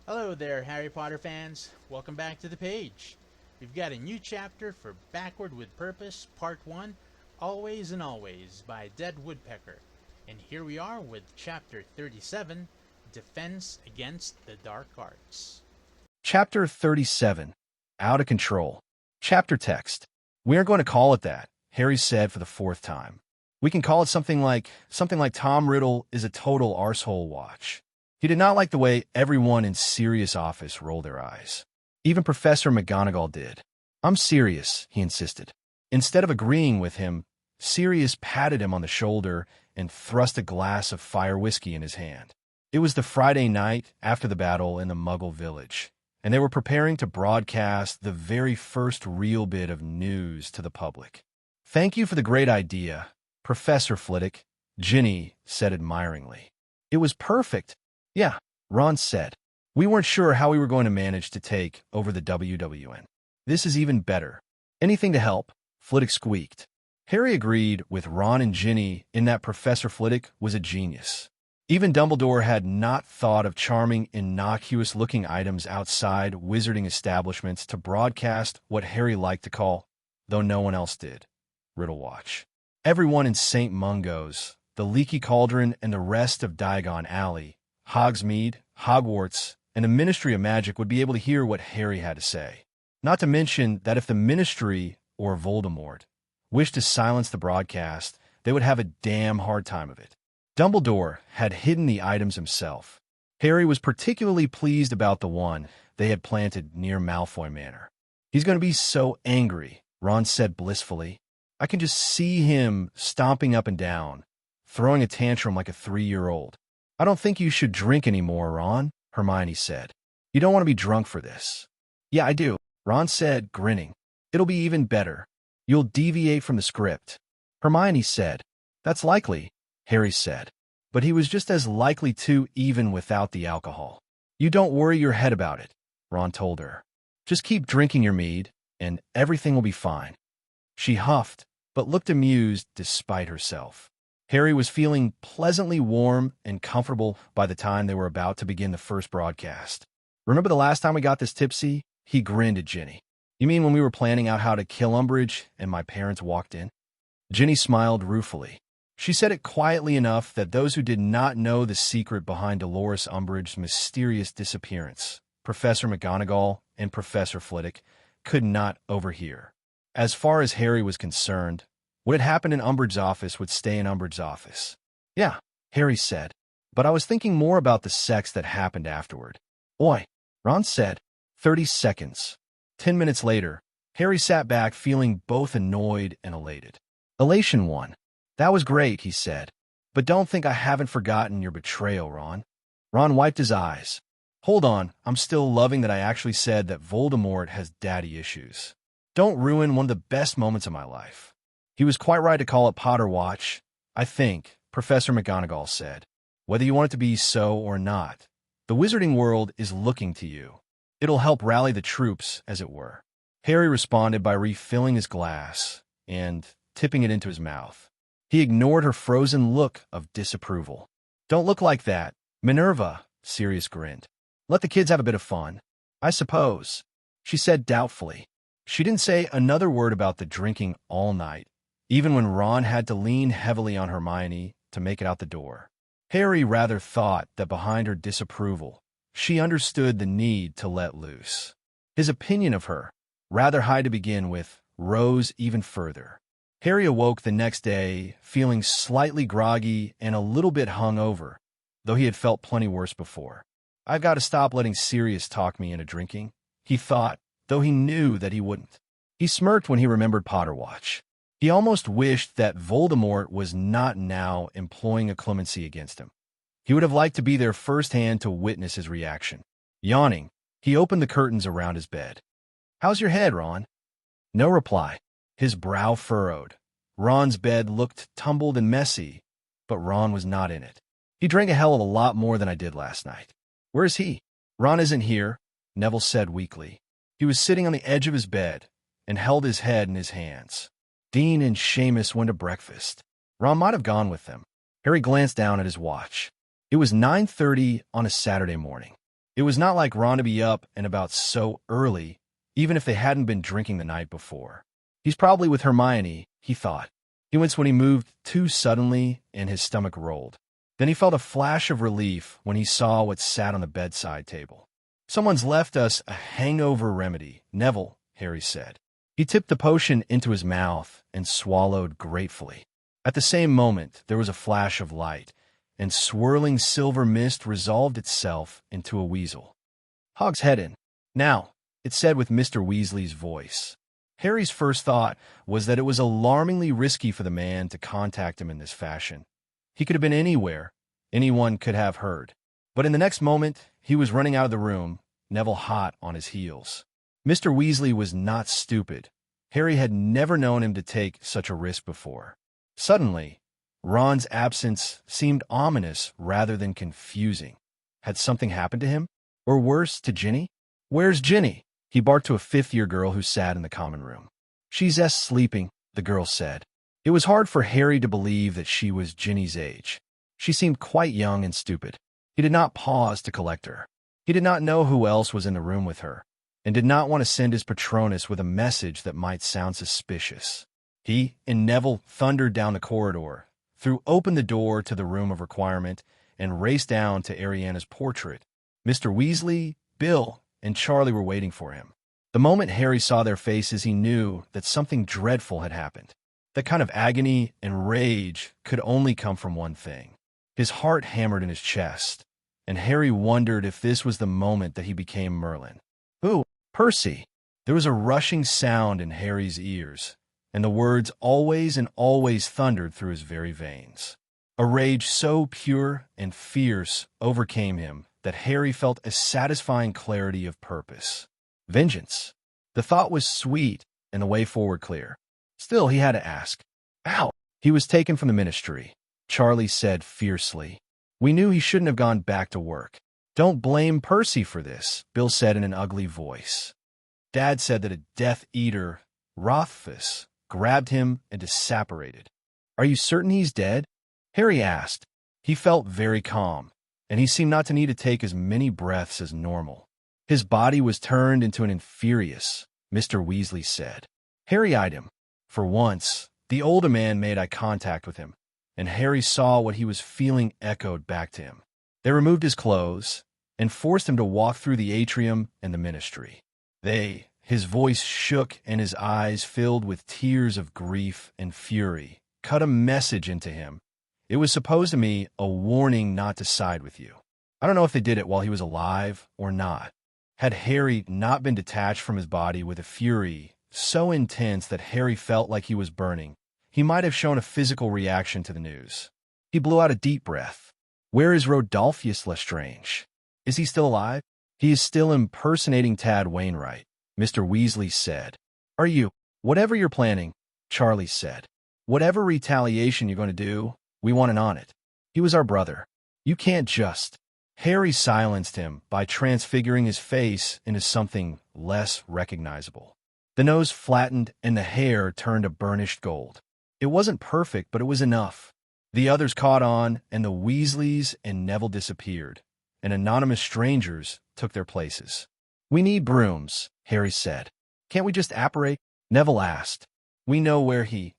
Hello there, Harry Potter fans. Welcome back to the page. We've got a new chapter for Backward with Purpose, Part 1, Always and Always by Dead Woodpecker. And here we are with Chapter 37, Defense Against the Dark Arts. Chapter 37, Out of Control. Chapter text. We aren't going to call it that, Harry said for the fourth time. We can call it something like Tom Riddle is a total arsehole watch. He did not like the way everyone in Sirius' office rolled their eyes. Even Professor McGonagall did. I'm serious, he insisted. Instead of agreeing with him, Sirius patted him on the shoulder and thrust a glass of fire whiskey in his hand. It was the Friday night after the battle in the Muggle village, and they were preparing to broadcast the very first real bit of news to the public. Thank you for the great idea, Professor Flitwick, Ginny said admiringly. It was perfect. Yeah, Ron said. We weren't sure how we were going to manage to take over the WWN. This is even better. Anything to help, Flitwick squeaked. Harry agreed with Ron and Ginny in that Professor Flitwick was a genius. Even Dumbledore had not thought of charming, innocuous-looking items outside wizarding establishments to broadcast what Harry liked to call, though no one else did, Riddle Watch. Everyone in St. Mungo's, the Leaky Cauldron, and the rest of Diagon Alley, Hogsmeade, Hogwarts, and the Ministry of Magic would be able to hear what Harry had to say. Not to mention that if the Ministry, or Voldemort, wished to silence the broadcast, they would have a damn hard time of it. Dumbledore had hidden the items himself. Harry was particularly pleased about the one they had planted near Malfoy Manor. He's going to be so angry, Ron said blissfully. I can just see him stomping up and down, throwing a tantrum like a 3-year-old. I don't think you should drink anymore, Ron, Hermione said. You don't want to be drunk for this. Yeah, I do, Ron said, grinning. It'll be even better. You'll deviate from the script. Hermione said. That's likely, Harry said. But he was just as likely to even without the alcohol. You don't worry your head about it, Ron told her. Just keep drinking your mead, and everything will be fine. She huffed, but looked amused despite herself. Harry was feeling pleasantly warm and comfortable by the time they were about to begin the first broadcast. Remember the last time we got this tipsy? He grinned at Ginny. You mean when we were planning out how to kill Umbridge and my parents walked in? Ginny smiled ruefully. She said it quietly enough that those who did not know the secret behind Dolores Umbridge's mysterious disappearance, Professor McGonagall and Professor Flitwick, could not overhear. As far as Harry was concerned, what had happened in Umbridge's office would stay in Umbridge's office. Yeah, Harry said, but I was thinking more about the sex that happened afterward. Oi, Ron said. 30 seconds. 10 minutes later, Harry sat back feeling both annoyed and elated. Elation won. That was great, he said. But don't think I haven't forgotten your betrayal, Ron. Ron wiped his eyes. Hold on, I'm still loving that I actually said that Voldemort has daddy issues. Don't ruin one of the best moments of my life. He was quite right to call it Potter Watch, I think, Professor McGonagall said. Whether you want it to be so or not, the wizarding world is looking to you. It'll help rally the troops, as it were. Harry responded by refilling his glass and tipping it into his mouth. He ignored her frozen look of disapproval. Don't look like that, Minerva, Sirius grinned. Let the kids have a bit of fun. I suppose, she said doubtfully. She didn't say another word about the drinking all night, even when Ron had to lean heavily on Hermione to make it out the door. Harry rather thought that behind her disapproval, she understood the need to let loose. His opinion of her, rather high to begin with, rose even further. Harry awoke the next day feeling slightly groggy and a little bit hungover, though he had felt plenty worse before. I've got to stop letting Sirius talk me into drinking, he thought, though he knew that he wouldn't. He smirked when he remembered Potter Watch. He almost wished that Voldemort was not now employing a clemency against him. He would have liked to be there firsthand to witness his reaction. Yawning, he opened the curtains around his bed. How's your head, Ron? No reply. His brow furrowed. Ron's bed looked tumbled and messy, but Ron was not in it. He drank a hell of a lot more than I did last night. Where is he? Ron isn't here, Neville said weakly. He was sitting on the edge of his bed and held his head in his hands. Dean and Seamus went to breakfast. Ron might have gone with them. Harry glanced down at his watch. It was 9:30 on a Saturday morning. It was not like Ron to be up and about so early, even if they hadn't been drinking the night before. He's probably with Hermione, he thought. He winced when he moved too suddenly and his stomach rolled. Then he felt a flash of relief when he saw what sat on the bedside table. Someone's left us a hangover remedy, Neville, Harry said. He tipped the potion into his mouth and swallowed gratefully. At the same moment, there was a flash of light, and swirling silver mist resolved itself into a weasel. Hogsheaded. Now, it said with Mr. Weasley's voice. Harry's first thought was that it was alarmingly risky for the man to contact him in this fashion. He could have been anywhere. Anyone could have heard. But in the next moment, he was running out of the room, Neville hot on his heels. Mr. Weasley was not stupid. Harry had never known him to take such a risk before. Suddenly, Ron's absence seemed ominous rather than confusing. Had something happened to him? Or worse, to Ginny? Where's Ginny? He barked to a fifth-year girl who sat in the common room. She's sleeping, the girl said. It was hard for Harry to believe that she was Ginny's age. She seemed quite young and stupid. He did not pause to collect her. He did not know who else was in the room with her, and did not want to send his Patronus with a message that might sound suspicious. He and Neville thundered down the corridor, threw open the door to the room of requirement, and raced down to Ariana's portrait. Mr. Weasley, Bill, and Charlie were waiting for him. The moment Harry saw their faces, he knew that something dreadful had happened. That kind of agony and rage could only come from one thing. His heart hammered in his chest, and Harry wondered if this was the moment that he became Merlin. Who? Percy. There was a rushing sound in Harry's ears, and the words always and always thundered through his very veins. A rage so pure and fierce overcame him that Harry felt a satisfying clarity of purpose. Vengeance. The thought was sweet and the way forward clear. Still, he had to ask, how? He was taken from the ministry, Charlie said fiercely. We knew he shouldn't have gone back to work. Don't blame Percy for this, Bill said in an ugly voice. Dad said that a Death Eater, Rothfuss, grabbed him and disapparated. Are you certain he's dead? Harry asked. He felt very calm, and he seemed not to need to take as many breaths as normal. His body was turned into an imperious, Mr. Weasley said. Harry eyed him. For once, the older man made eye contact with him, and Harry saw what he was feeling echoed back to him. They removed his clothes and forced him to walk through the atrium and the ministry. His voice shook and his eyes filled with tears of grief and fury, cut a message into him. It was supposed to be a warning not to side with you. I don't know if they did it while he was alive or not. Had Harry not been detached from his body with a fury so intense that Harry felt like he was burning, he might have shown a physical reaction to the news. He blew out a deep breath. Where is Rodolphus Lestrange? Is he still alive? He is still impersonating Tad Wainwright, Mr. Weasley said. Are you? Whatever you're planning, Charlie said. Whatever retaliation you're going to do, we want in on it. He was our brother. You can't just... Harry silenced him by transfiguring his face into something less recognizable. The nose flattened and the hair turned a burnished gold. It wasn't perfect, but it was enough. The others caught on, and the Weasleys and Neville disappeared, and anonymous strangers took their places. We need brooms, Harry said. Can't we just apparate? Neville asked. We know where he...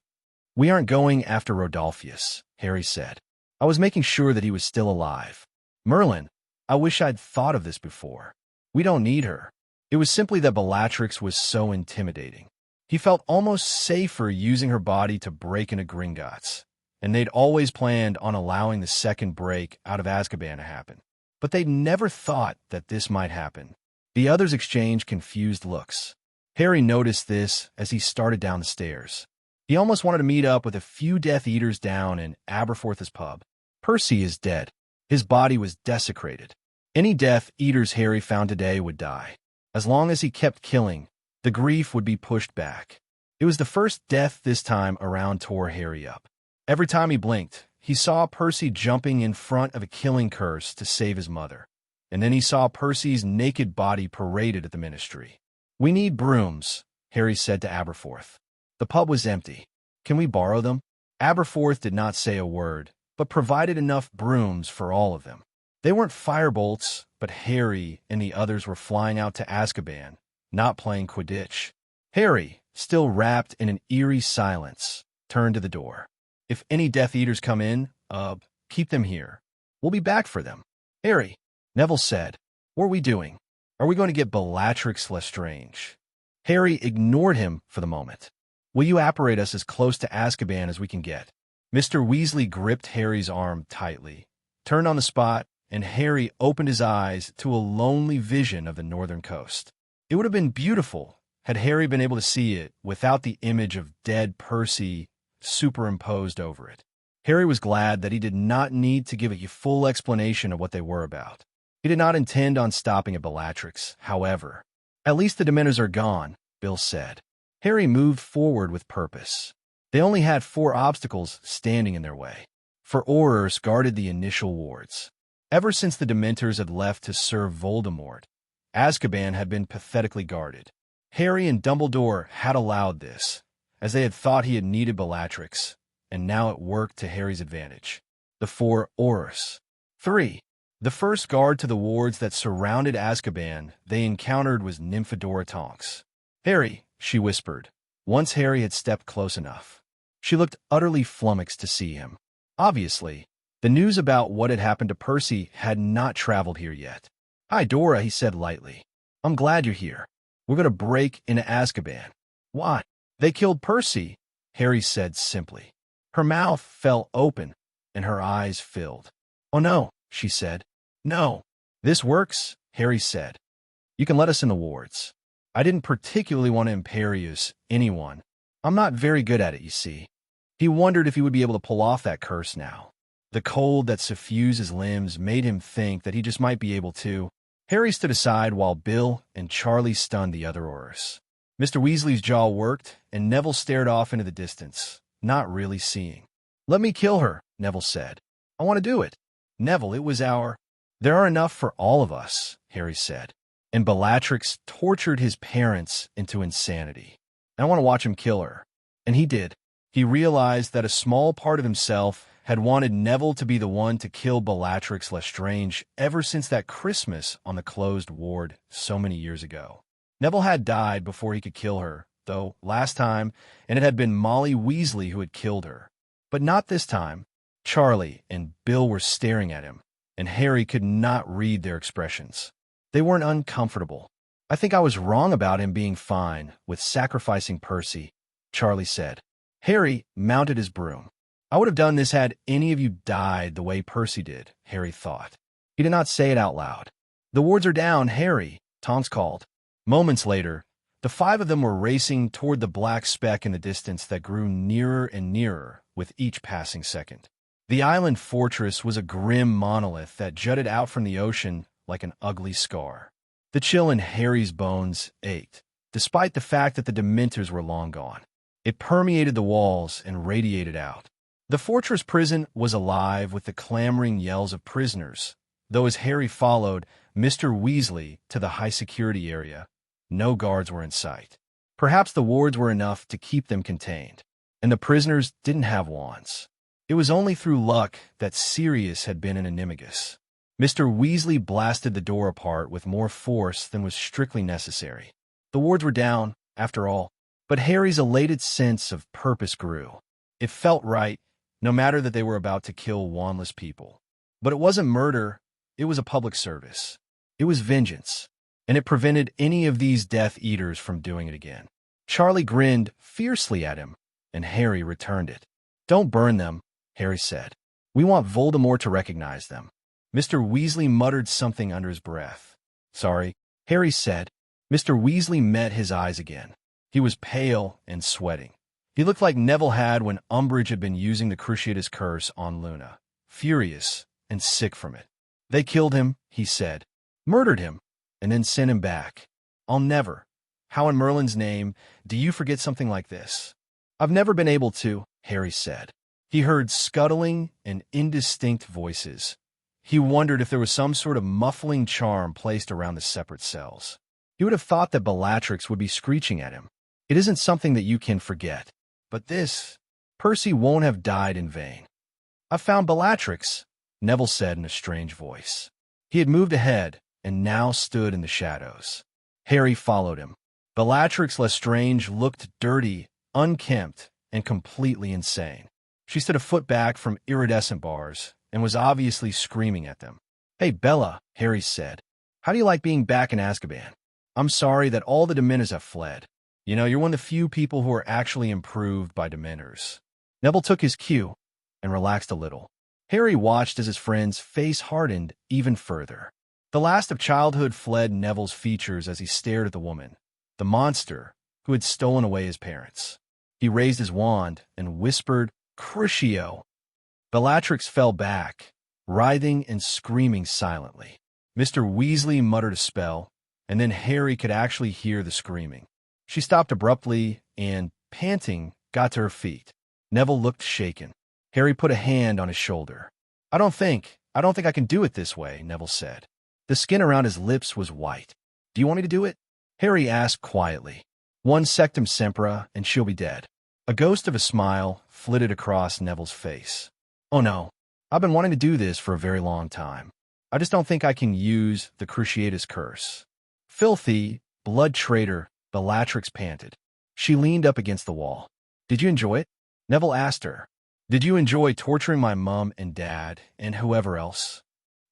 We aren't going after Rodolphus, Harry said. I was making sure that he was still alive. Merlin, I wish I'd thought of this before. We don't need her. It was simply that Bellatrix was so intimidating. He felt almost safer using her body to break into Gringotts, and they'd always planned on allowing the second break out of Azkaban to happen. But they'd never thought that this might happen. The others exchanged confused looks. Harry noticed this as he started down the stairs. He almost wanted to meet up with a few Death Eaters down in Aberforth's pub. Percy is dead. His body was desecrated. Any Death Eaters Harry found today would die. As long as he kept killing, the grief would be pushed back. It was the first death this time around tore Harry up. Every time he blinked, he saw Percy jumping in front of a killing curse to save his mother. And then he saw Percy's naked body paraded at the ministry. We need brooms, Harry said to Aberforth. The pub was empty. Can we borrow them? Aberforth did not say a word, but provided enough brooms for all of them. They weren't firebolts, but Harry and the others were flying out to Azkaban, not playing Quidditch. Harry, still wrapped in an eerie silence, turned to the door. If any Death Eaters come in, keep them here. We'll be back for them. Harry, Neville said, what are we doing? Are we going to get Bellatrix Lestrange? Harry ignored him for the moment. Will you apparate us as close to Azkaban as we can get? Mr. Weasley gripped Harry's arm tightly, turned on the spot, and Harry opened his eyes to a lonely vision of the northern coast. It would have been beautiful had Harry been able to see it without the image of dead Percy superimposed over it. Harry was glad that he did not need to give a full explanation of what they were about. He did not intend on stopping at Bellatrix, however. At least the Dementors are gone, Bill said. Harry moved forward with purpose. They only had 4 obstacles standing in their way. 4 Aurors guarded the initial wards. Ever since the Dementors had left to serve Voldemort, Azkaban had been pathetically guarded. Harry and Dumbledore had allowed this, as they had thought he had needed Bellatrix, and now it worked to Harry's advantage. The 4 Aurors. 3. The first guard to the wards that surrounded Azkaban they encountered was Nymphadora Tonks. Harry, she whispered, once Harry had stepped close enough. She looked utterly flummoxed to see him. Obviously, the news about what had happened to Percy had not traveled here yet. Hi, Dora, he said lightly. I'm glad you're here. We're going to break into Azkaban. Why? They killed Percy, Harry said simply. Her mouth fell open, and her eyes filled. Oh no, she said. No. This works, Harry said. You can let us in the wards. I didn't particularly want to imperius anyone. I'm not very good at it, you see. He wondered if he would be able to pull off that curse now. The cold that suffused his limbs made him think that he just might be able to. Harry stood aside while Bill and Charlie stunned the other Aurors. Mr. Weasley's jaw worked, and Neville stared off into the distance, not really seeing. Let me kill her, Neville said. I want to do it. Neville, it was our... There are enough for all of us, Harry said. And Bellatrix tortured his parents into insanity. I want to watch him kill her. And he did. He realized that a small part of himself had wanted Neville to be the one to kill Bellatrix Lestrange ever since that Christmas on the closed ward so many years ago. Neville had died before he could kill her, though, last time, and it had been Molly Weasley who had killed her. But not this time. Charlie and Bill were staring at him, and Harry could not read their expressions. They weren't uncomfortable. I think I was wrong about him being fine with sacrificing Percy, Charlie said. Harry mounted his broom. I would have done this had any of you died the way Percy did, Harry thought. He did not say it out loud. The wards are down, Harry, Tonks called. Moments later, the 5 of them were racing toward the black speck in the distance that grew nearer and nearer with each passing second. The island fortress was a grim monolith that jutted out from the ocean like an ugly scar. The chill in Harry's bones ached, despite the fact that the Dementors were long gone. It permeated the walls and radiated out. The fortress prison was alive with the clamoring yells of prisoners, though as Harry followed Mr. Weasley to the high-security area, no guards were in sight. Perhaps the wards were enough to keep them contained, and the prisoners didn't have wands. It was only through luck that Sirius had been an animagus. Mr. Weasley blasted the door apart with more force than was strictly necessary. The wards were down, after all, but Harry's elated sense of purpose grew. It felt right, no matter that they were about to kill wandless people. But it wasn't murder, it was a public service. It was vengeance, and it prevented any of these Death Eaters from doing it again. Charlie grinned fiercely at him, and Harry returned it. Don't burn them, Harry said. We want Voldemort to recognize them. Mr. Weasley muttered something under his breath. Sorry, Harry said. Mr. Weasley met his eyes again. He was pale and sweating. He looked like Neville had when Umbridge had been using the Cruciatus Curse on Luna, furious and sick from it. They killed him, he said, murdered him, and then sent him back. I'll never. How in Merlin's name do you forget something like this? I've never been able to, Harry said. He heard scuttling and indistinct voices. He wondered if there was some sort of muffling charm placed around the separate cells. He would have thought that Bellatrix would be screeching at him. It isn't something that you can forget. But this, Percy won't have died in vain. I've found Bellatrix, Neville said in a strange voice. He had moved ahead and now stood in the shadows. Harry followed him. Bellatrix Lestrange looked dirty, unkempt, and completely insane. She stood a foot back from iridescent bars and was obviously screaming at them. "Hey, Bella," Harry said. "How do you like being back in Azkaban? I'm sorry that all the Dementors have fled. You know, you're one of the few people who are actually improved by Dementors." Neville took his cue and relaxed a little. Harry watched as his friend's face hardened even further. The last of childhood fled Neville's features as he stared at the woman, the monster who had stolen away his parents. He raised his wand and whispered, "Crucio." Bellatrix fell back, writhing and screaming silently. Mr. Weasley muttered a spell, and then Harry could actually hear the screaming. She stopped abruptly and, panting, got to her feet. Neville looked shaken. Harry put a hand on his shoulder. I don't think I can do it this way," Neville said. The skin around his lips was white. "Do you want me to do it?" Harry asked quietly. "One Sectum Sempra, and she'll be dead." A ghost of a smile flitted across Neville's face. "Oh no, I've been wanting to do this for a very long time. I just don't think I can use the Cruciatus Curse." "Filthy, blood traitor," Bellatrix panted. She leaned up against the wall. "Did you enjoy it?" Neville asked her. "Did you enjoy torturing my mom and dad and whoever else?"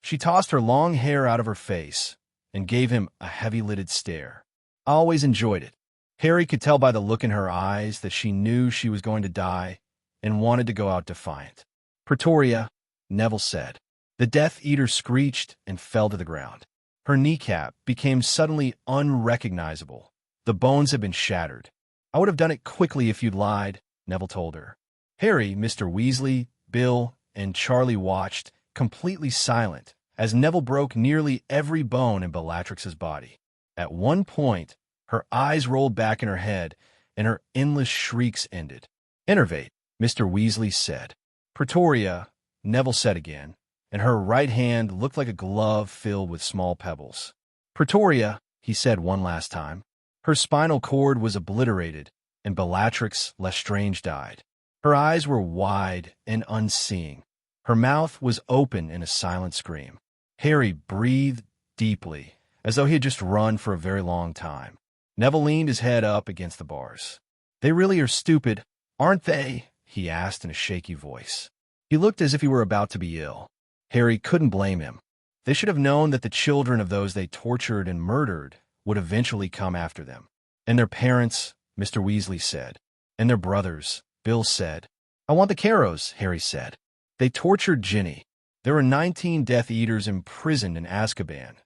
She tossed her long hair out of her face and gave him a heavy-lidded stare. "I always enjoyed it." Harry could tell by the look in her eyes that she knew she was going to die and wanted to go out defiant. "Pretoria," Neville said. The Death Eater screeched and fell to the ground. Her kneecap became suddenly unrecognizable. The bones had been shattered. "I would have done it quickly if you'd lied," Neville told her. Harry, Mr. Weasley, Bill, and Charlie watched, completely silent, as Neville broke nearly every bone in Bellatrix's body. At one point, her eyes rolled back in her head, and her endless shrieks ended. "Enervate," Mr. Weasley said. "Pretoria," Neville said again, and her right hand looked like a glove filled with small pebbles. "Pretoria," he said one last time. Her spinal cord was obliterated, and Bellatrix Lestrange died. Her eyes were wide and unseeing. Her mouth was open in a silent scream. Harry breathed deeply, as though he had just run for a very long time. Neville leaned his head up against the bars. "They really are stupid, aren't they?" he asked in a shaky voice. He looked as if he were about to be ill. Harry couldn't blame him. They should have known that the children of those they tortured and murdered would eventually come after them. "And their parents," Mr. Weasley said. "And their brothers," Bill said. "I want the Carrows," Harry said. "They tortured Ginny. There were 19 Death Eaters imprisoned in Azkaban,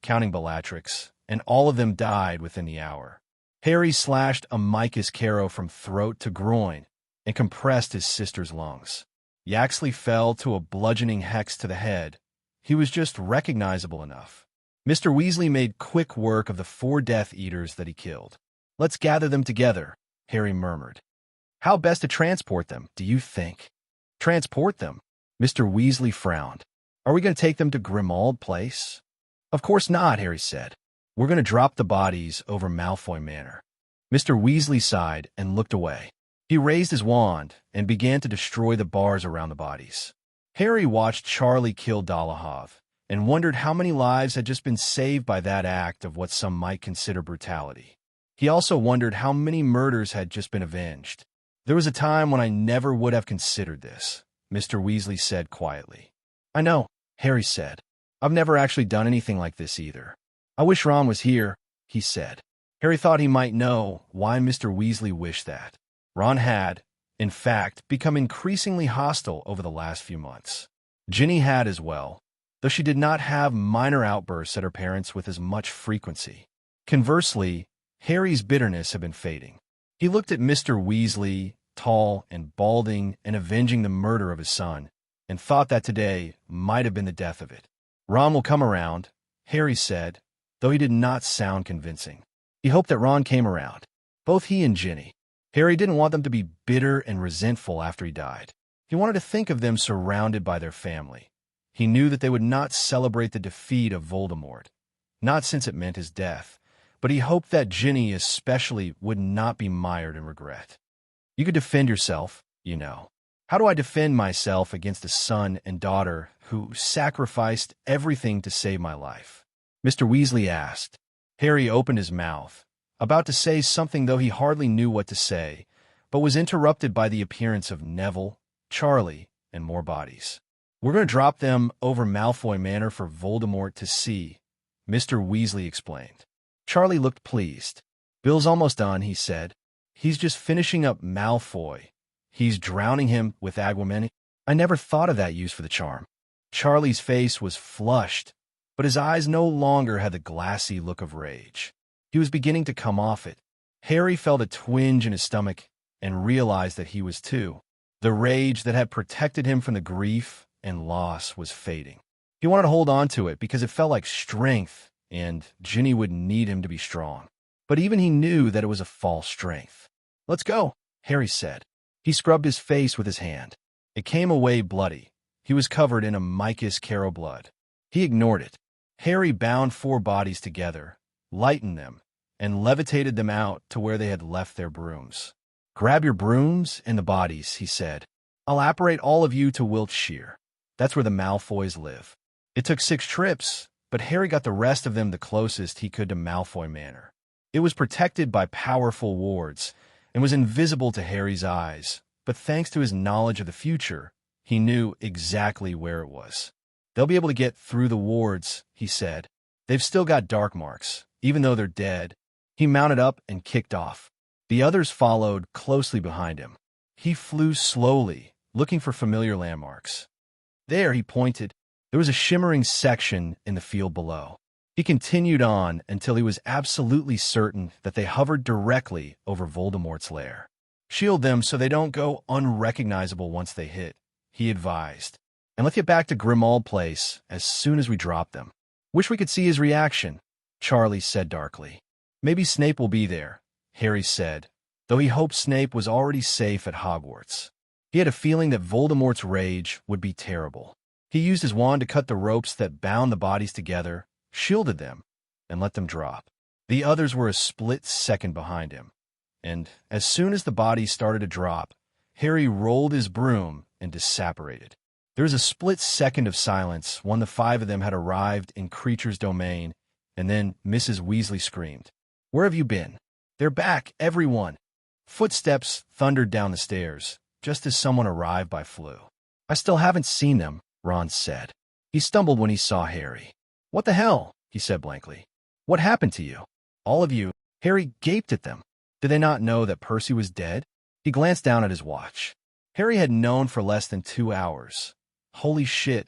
counting Bellatrix, and all of them died within the hour." Harry slashed Amicus Carrow from throat to groin and compressed his sister's lungs. Yaxley fell to a bludgeoning hex to the head. He was just recognizable enough. Mr. Weasley made quick work of the 4 Death Eaters that he killed. "Let's gather them together," Harry murmured. "How best to transport them, do you think?" "Transport them?" Mr. Weasley frowned. "Are we going to take them to Grimmauld Place?" "Of course not," Harry said. "We're going to drop the bodies over Malfoy Manor." Mr. Weasley sighed and looked away. He raised his wand and began to destroy the bars around the bodies. Harry watched Charlie kill Dolohov and wondered how many lives had just been saved by that act of what some might consider brutality. He also wondered how many murders had just been avenged. "There was a time when I never would have considered this," Mr. Weasley said quietly. "I know," Harry said. "I've never actually done anything like this either. I wish Ron was here," he said. Harry thought he might know why Mr. Weasley wished that. Ron had, in fact, become increasingly hostile over the last few months. Ginny had as well, though she did not have minor outbursts at her parents with as much frequency. Conversely, Harry's bitterness had been fading. He looked at Mr. Weasley, tall and balding and avenging the murder of his son, and thought that today might have been the death of it. "Ron will come around," Harry said, though he did not sound convincing. He hoped that Ron came around. Both he and Ginny. Harry didn't want them to be bitter and resentful after he died. He wanted to think of them surrounded by their family. He knew that they would not celebrate the defeat of Voldemort, not since it meant his death, but he hoped that Ginny especially would not be mired in regret. "You could defend yourself, you know." "How do I defend myself against a son and daughter who sacrificed everything to save my life?" Mr. Weasley asked. Harry opened his mouth, about to say something though he hardly knew what to say, but was interrupted by the appearance of Neville, Charlie, and more bodies. "We're going to drop them over Malfoy Manor for Voldemort to see," Mr. Weasley explained. Charlie looked pleased. "Bill's almost done," he said. "He's just finishing up Malfoy. He's drowning him with Aguamenti." "I never thought of that use for the charm." Charlie's face was flushed, but his eyes no longer had the glassy look of rage. He was beginning to come off it. Harry felt a twinge in his stomach and realized that he was too. The rage that had protected him from the grief and loss was fading. He wanted to hold on to it because it felt like strength, and Ginny would need him to be strong. But even he knew that it was a false strength. "Let's go," Harry said. He scrubbed his face with his hand. It came away bloody. He was covered in Amicus Carrow blood. He ignored it. Harry bound 4 bodies together, lightened them, and levitated them out to where they had left their brooms. "Grab your brooms and the bodies," he said. "I'll apparate all of you to Wiltshire. That's where the Malfoys live." It took 6 trips, but Harry got the rest of them the closest he could to Malfoy Manor. It was protected by powerful wards and was invisible to Harry's eyes, but thanks to his knowledge of the future, he knew exactly where it was. "They'll be able to get through the wards," he said. "They've still got dark marks, even though they're dead." He mounted up and kicked off. The others followed closely behind him. He flew slowly, looking for familiar landmarks. There, he pointed. There was a shimmering section in the field below. He continued on until he was absolutely certain that they hovered directly over Voldemort's lair. "Shield them so they don't go unrecognizable once they hit," he advised. "And let's get back to Grimmauld Place as soon as we drop them." "Wish we could see his reaction," Charlie said darkly. "Maybe Snape will be there," Harry said, though he hoped Snape was already safe at Hogwarts. He had a feeling that Voldemort's rage would be terrible. He used his wand to cut the ropes that bound the bodies together, shielded them, and let them drop. The others were a split second behind him, and as soon as the bodies started to drop, Harry rolled his broom and disapparated. There was a split second of silence when the 5 of them had arrived in Creature's domain, and then Mrs. Weasley screamed, "Where have you been?" "They're back, everyone!" Footsteps thundered down the stairs, just as someone arrived by Floo. "I still haven't seen them," Ron said. He stumbled when he saw Harry. "What the hell?" he said blankly. "What happened to you?" "All of you." Harry gaped at them. Did they not know that Percy was dead? He glanced down at his watch. Harry had known for less than 2 hours. Holy shit,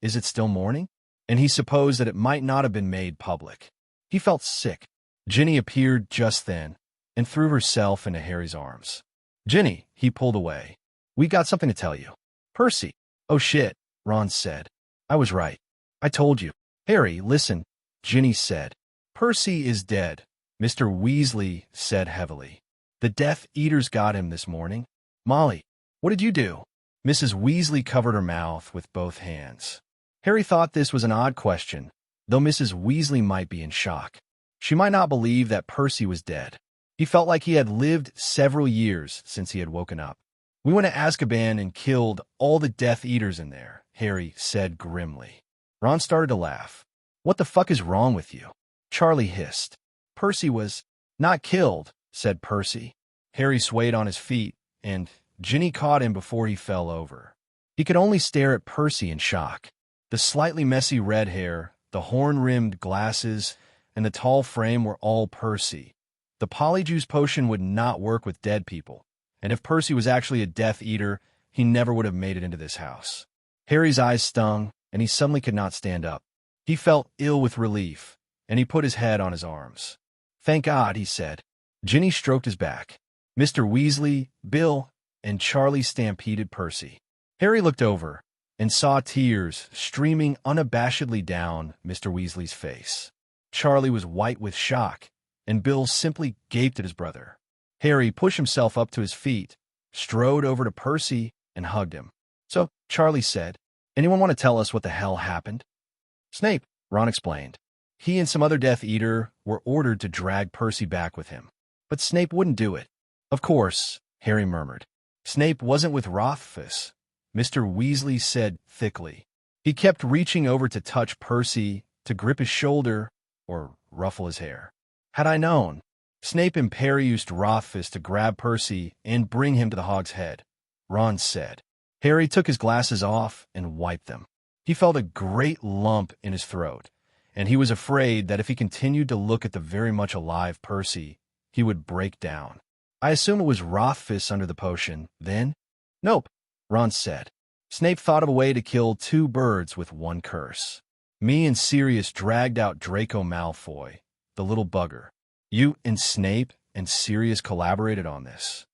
is it still morning? And he supposed that it might not have been made public. He felt sick. Ginny appeared just then and threw herself into Harry's arms. "Ginny," he pulled away. "We got something to tell you." "Percy." "Oh shit," Ron said. "I was right. I told you." "Harry, listen," Ginny said. "Percy is dead," Mr. Weasley said heavily. "The Death Eaters got him this morning." "Molly, what did you do?" Mrs. Weasley covered her mouth with both hands. Harry thought this was an odd question, though Mrs. Weasley might be in shock. She might not believe that Percy was dead. He felt like he had lived several years since he had woken up. "We went to Azkaban and killed all the Death Eaters in there," Harry said grimly. Ron started to laugh. "What the fuck is wrong with you?" Charlie hissed. "Percy was not killed," said Percy. Harry swayed on his feet, and Ginny caught him before he fell over. He could only stare at Percy in shock. The slightly messy red hair, the horn-rimmed glasses, and the tall frame were all Percy. The Polyjuice potion would not work with dead people, and if Percy was actually a Death Eater, he never would have made it into this house. Harry's eyes stung, and he suddenly could not stand up. He felt ill with relief, and he put his head on his arms. "Thank God," he said. Ginny stroked his back. Mr. Weasley, Bill, and Charlie stampeded Percy. Harry looked over and saw tears streaming unabashedly down Mr. Weasley's face. Charlie was white with shock, and Bill simply gaped at his brother. Harry pushed himself up to his feet, strode over to Percy, and hugged him. "So," Charlie said, "anyone want to tell us what the hell happened?" "Snape," Ron explained. He and some other Death Eater were ordered to drag Percy back with him. But Snape wouldn't do it. "Of course," Harry murmured. "Snape wasn't with Rothfuss," Mr. Weasley said thickly. He kept reaching over to touch Percy, to grip his shoulder, or ruffle his hair. Had I known, Snape and Perry used Rothfuss to grab Percy and bring him to the Hog's Head, Ron said. Harry took his glasses off and wiped them. He felt a great lump in his throat, and he was afraid that if he continued to look at the very much alive Percy, he would break down. I assume it was Rothfuss under the potion, then? Nope, Ron said. Snape thought of a way to kill two birds with one curse. Me and Sirius dragged out Draco Malfoy, the little bugger. You and Snape and Sirius collaborated on this?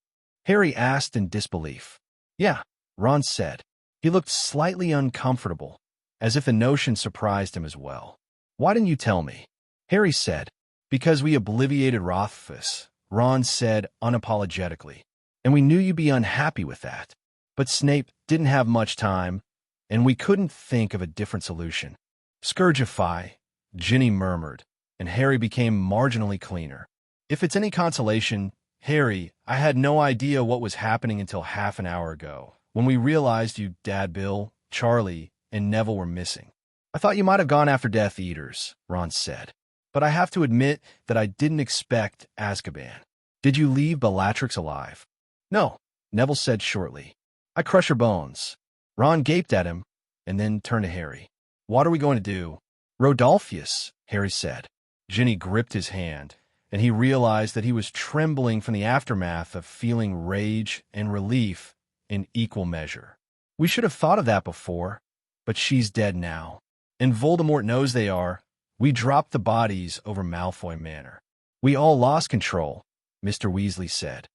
Harry asked in disbelief. Yeah, Ron said. He looked slightly uncomfortable, as if the notion surprised him as well. Why didn't you tell me? Harry said. Because we obliviated Rothfuss, Ron said unapologetically, and we knew you'd be unhappy with that. But Snape didn't have much time, and we couldn't think of a different solution. Scourgify, Ginny murmured, and Harry became marginally cleaner. If it's any consolation, Harry, I had no idea what was happening until half an hour ago, when we realized you, Dad Bill, Charlie, and Neville were missing. I thought you might have gone after Death Eaters, Ron said. But I have to admit that I didn't expect Azkaban. Did you leave Bellatrix alive? No, Neville said shortly. I crush her bones. Ron gaped at him, and then turned to Harry. What are we going to do? Rodolphus, Harry said. Ginny gripped his hand, and he realized that he was trembling from the aftermath of feeling rage and relief in equal measure. We should have thought of that before, but she's dead now. And Voldemort knows they are. We dropped the bodies over Malfoy Manor. We all lost control, Mr. Weasley said.